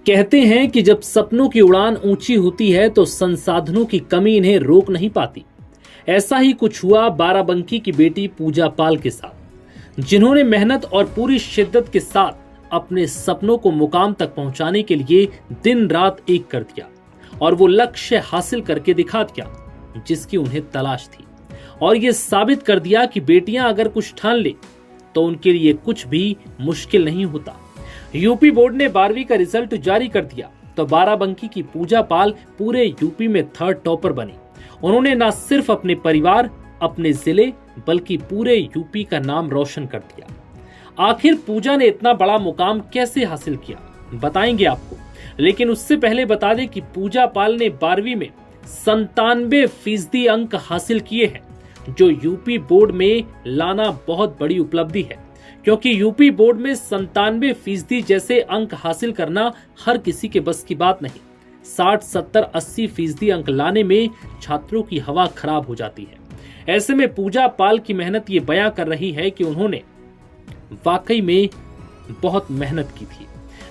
कहते हैं कि जब सपनों की उड़ान ऊंची होती है तो संसाधनों की कमी इन्हें रोक नहीं पाती। ऐसा ही कुछ हुआ बाराबंकी की बेटी पूजा पाल के साथ, जिन्होंने मेहनत और पूरी शिद्दत के साथ अपने सपनों को मुकाम तक पहुंचाने के लिए दिन रात एक कर दिया और वो लक्ष्य हासिल करके दिखा दिया जिसकी उन्हें तलाश थी। और ये साबित कर दिया कि बेटियां अगर कुछ ठान ले तो उनके लिए कुछ भी मुश्किल नहीं होता। यूपी बोर्ड ने 12वीं का रिजल्ट जारी कर दिया तो बाराबंकी की पूजा पाल पूरे यूपी में थर्ड टॉपर बनी। उन्होंने न सिर्फ अपने परिवार, अपने जिले, बल्कि पूरे यूपी का नाम रोशन कर दिया। आखिर पूजा ने इतना बड़ा मुकाम कैसे हासिल किया, बताएंगे आपको। लेकिन उससे पहले बता दें कि पूजा पाल ने 12वीं में 97% अंक हासिल किए हैं, जो यूपी बोर्ड में लाना बहुत बड़ी उपलब्धि है, क्योंकि यूपी बोर्ड में 97% जैसे अंक हासिल करना हर किसी के बस की बात नहीं। 60, 70, 80% अंक लाने में छात्रों की हवा खराब हो जाती है। ऐसे में पूजा पाल की मेहनत ये बयां कर रही है कि उन्होंने वाकई में बहुत मेहनत की थी।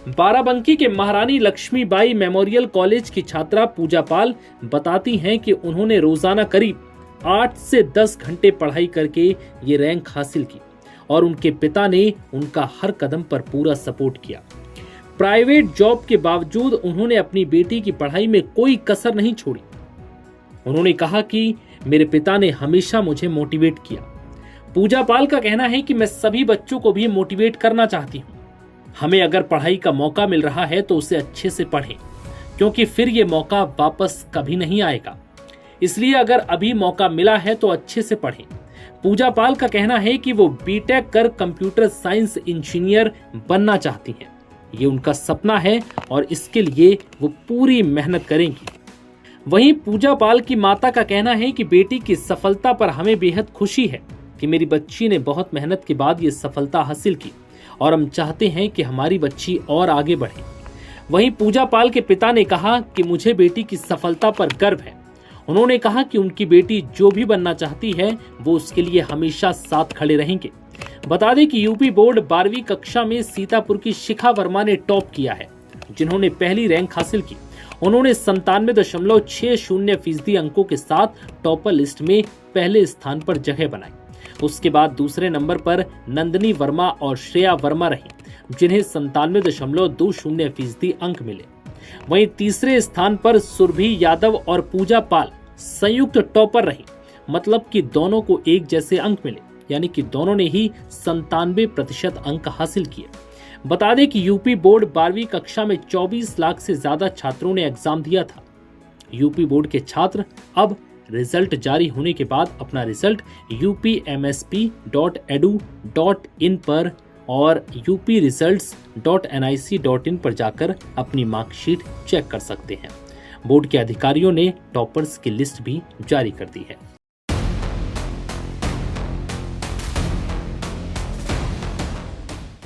बाराबंकी के महारानी लक्ष्मीबाई मेमोरियल कॉलेज की छात्रा पूजा पाल बताती हैं कि उन्होंने रोजाना करीब 8 से 10 घंटे पढ़ाई करके ये रैंक हासिल की और उनके पिता ने उनका हर कदम पर पूरा सपोर्ट किया। प्राइवेट जॉब के बावजूद उन्होंने अपनी बेटी की पढ़ाई में कोई कसर नहीं छोड़ी। उन्होंने कहा कि मेरे पिता ने हमेशा मुझे मोटिवेट किया। पूजा पाल का कहना है कि मैं सभी बच्चों को भी मोटिवेट करना चाहती हूँ। हमें अगर पढ़ाई का मौका मिल रहा है तो उसे अच्छे से पढ़ें, क्योंकि फिर ये मौका वापस कभी नहीं आएगा। इसलिए अगर अभी मौका मिला है तो अच्छे से पढ़ें। पूजा पाल का कहना है कि वो बीटेक कर कंप्यूटर साइंस इंजीनियर बनना चाहती हैं। ये उनका सपना है और इसके लिए वो पूरी मेहनत करेंगी। वहीं पूजा पाल की माता का कहना है कि बेटी की सफलता पर हमें बेहद खुशी है कि मेरी बच्ची ने बहुत मेहनत के बाद ये सफलता हासिल की और हम चाहते हैं कि हमारी बच्ची और आगे बढ़े। वहीं पूजा पाल के पिता ने कहा कि मुझे बेटी की सफलता पर गर्व है। उन्होंने कहा कि उनकी बेटी जो भी बनना चाहती है वो उसके लिए हमेशा साथ खड़े रहेंगे। बता दें कि यूपी बोर्ड 12वीं कक्षा में सीतापुर की शिखा वर्मा ने टॉप किया है, जिन्होंने पहली रैंक हासिल की। उन्होंने 97.60% अंकों के साथ टॉपर लिस्ट में पहले स्थान पर जगह बनाई। उसके बाद दूसरे नंबर पर नंदिनी वर्मा और श्रेया वर्मा रही, जिन्हें 97.20% अंक मिले। वहीं तीसरे स्थान पर सुरभि यादव और पूजा पाल संयुक्त टॉपर रही, मतलब कि दोनों को एक जैसे अंक मिले, यानी कि दोनों ने ही 97% अंक हासिल किए। बता दें कि यूपी बोर्ड 12वीं कक्षा में 24 लाख से ज्यादा छात्रों ने एग्जाम दिया था। यूपी बोर्ड के छात्र अब रिजल्ट जारी होने के बाद अपना रिजल्ट upmsp.edu.in पर और upresults.nic.in पर जाकर अपनी मार्कशीट चेक कर सकते हैं। बोर्ड के अधिकारियों ने टॉपर्स की लिस्ट भी जारी कर दी है।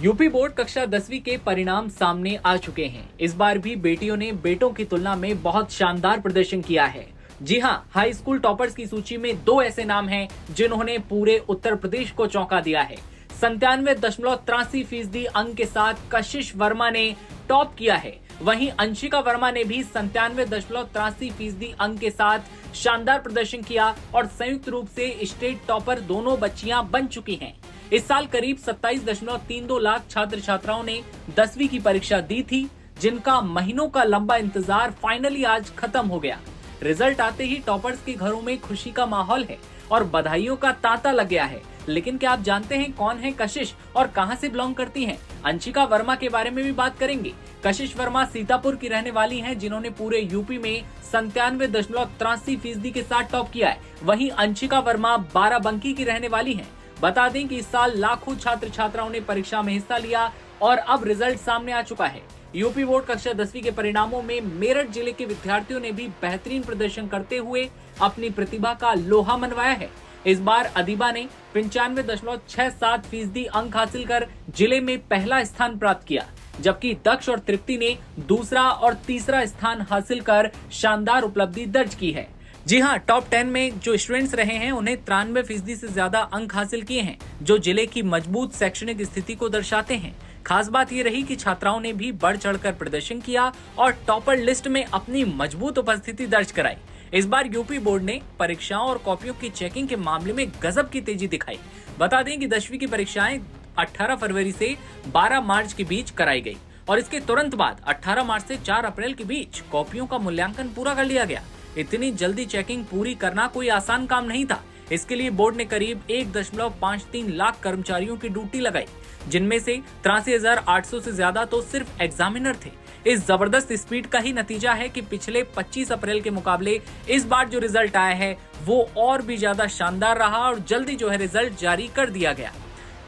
यूपी बोर्ड कक्षा 10वीं के परिणाम सामने आ चुके हैं। इस बार भी बेटियों ने बेटों की तुलना में बहुत शानदार प्रदर्शन किया है। जी हाँ, हाई स्कूल टॉपर्स की सूची में 2 ऐसे नाम हैं जिन्होंने पूरे उत्तर प्रदेश को चौंका दिया है। 97.83% अंक के साथ कशिश वर्मा ने टॉप किया है। वहीं अंशिका वर्मा ने भी 97.83% अंक के साथ शानदार प्रदर्शन किया और संयुक्त रूप से स्टेट टॉपर दोनों बच्चियां बन चुकी हैं। इस साल करीब 27.32 लाख छात्र छात्राओं ने 10वीं की परीक्षा दी थी, जिनका महीनों का लंबा इंतजार फाइनली आज खत्म हो गया। रिजल्ट आते ही टॉपर्स के घरों में खुशी का माहौल है और बधाइयों का तांता लग गया है। लेकिन क्या आप जानते हैं कौन है कशिश और कहां से बिलोंग करती हैं? अंशिका वर्मा के बारे में भी बात करेंगे। कशिश वर्मा सीतापुर की रहने वाली हैं, जिन्होंने पूरे यूपी में 97.83% के साथ टॉप किया है। वहीं अंशिका वर्मा बाराबंकी की रहने वाली हैं। बता दें कि इस साल लाखों छात्र छात्राओं ने परीक्षा में हिस्सा लिया और अब रिजल्ट सामने आ चुका है। यूपी बोर्ड कक्षा 10वीं के परिणामों में मेरठ जिले के विद्यार्थियों ने भी बेहतरीन प्रदर्शन करते हुए अपनी प्रतिभा का लोहा मनवाया है। इस बार अदीबा ने 95.67% अंक हासिल कर जिले में पहला स्थान प्राप्त किया, जबकि दक्ष और तृप्ति ने दूसरा और तीसरा स्थान हासिल कर शानदार उपलब्धि दर्ज की है। जी हाँ, टॉप 10 में जो स्टूडेंट्स रहे हैं उन्हें 93% से ज्यादा अंक हासिल किए हैं, जो जिले की मजबूत शैक्षणिक स्थिति को दर्शाते हैं। खास बात ये रही कि छात्राओं ने भी बढ़ चढ़कर प्रदर्शन किया और टॉपर लिस्ट में अपनी मजबूत उपस्थिति दर्ज कराई। इस बार यूपी बोर्ड ने परीक्षाओं और कॉपियों की चेकिंग के मामले में गजब की तेजी दिखाई। बता दें कि 10वीं की परीक्षाएं 18 फरवरी से 12 मार्च के बीच कराई गई और इसके तुरंत बाद 18 मार्च से 4 अप्रैल के बीच कॉपियों का मूल्यांकन पूरा कर लिया गया। इतनी जल्दी चेकिंग पूरी करना कोई आसान काम नहीं था। इसके लिए बोर्ड ने करीब 1.53 लाख कर्मचारियों की ड्यूटी लगाई, जिनमें से 83,800 से ज्यादा तो सिर्फ एग्जामिनर थे। इस जबरदस्त स्पीड का ही नतीजा है कि पिछले 25 अप्रैल के मुकाबले इस बार जो रिजल्ट आया है वो और भी ज्यादा शानदार रहा और जल्दी जो है रिजल्ट जारी कर दिया गया।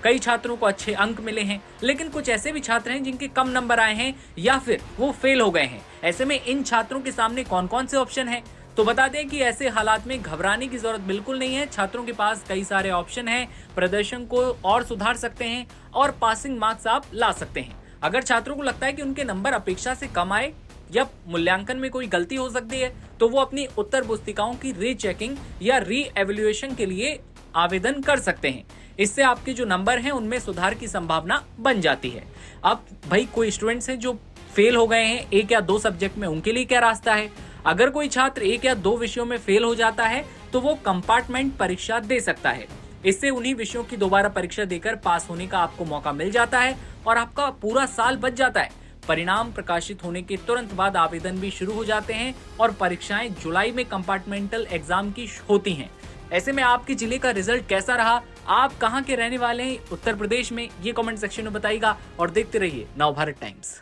कई छात्रों को अच्छे अंक मिले हैं, लेकिन कुछ ऐसे भी छात्र हैं जिनके कम नंबर आए हैं या फिर वो फेल हो गए हैं। ऐसे में इन छात्रों के सामने कौन कौन से ऑप्शन हैं? तो बता दें कि ऐसे हालात में घबराने की जरूरत बिल्कुल नहीं है। छात्रों के पास कई सारे ऑप्शन हैं, प्रदर्शन को और सुधार सकते हैं और पासिंग मार्क्स आप ला सकते हैं। अगर छात्रों को लगता है कि उनके नंबर अपेक्षा से कम आए या मूल्यांकन में कोई गलती हो सकती है, तो वो अपनी उत्तर पुस्तिकाओं की रीचेकिंग या री एवेल्युएशन के लिए आवेदन कर सकते हैं। इससे आपके जो नंबर हैं उनमें सुधार की संभावना बन जाती है। अब भाई कोई स्टूडेंट्स हैं जो फेल हो गए हैं 1 या 2 सब्जेक्ट में, उनके लिए क्या रास्ता है? अगर कोई छात्र 1 या 2 विषयों में फेल हो जाता है तो वो कंपार्टमेंट परीक्षा दे सकता है। इससे उन्हीं विषयों की दोबारा परीक्षा देकर पास होने का आपको मौका मिल जाता है और आपका पूरा साल बच जाता है। परिणाम प्रकाशित होने के तुरंत बाद आवेदन भी शुरू हो जाते हैं और परीक्षाएं जुलाई में कंपार्टमेंटल एग्जाम की होती हैं। ऐसे में आपके जिले का रिजल्ट कैसा रहा? आप कहां के रहने वाले हैं उत्तर प्रदेश में? ये कमेंट सेक्शन में बताइएगा और देखते रहिए नवभारत टाइम्स।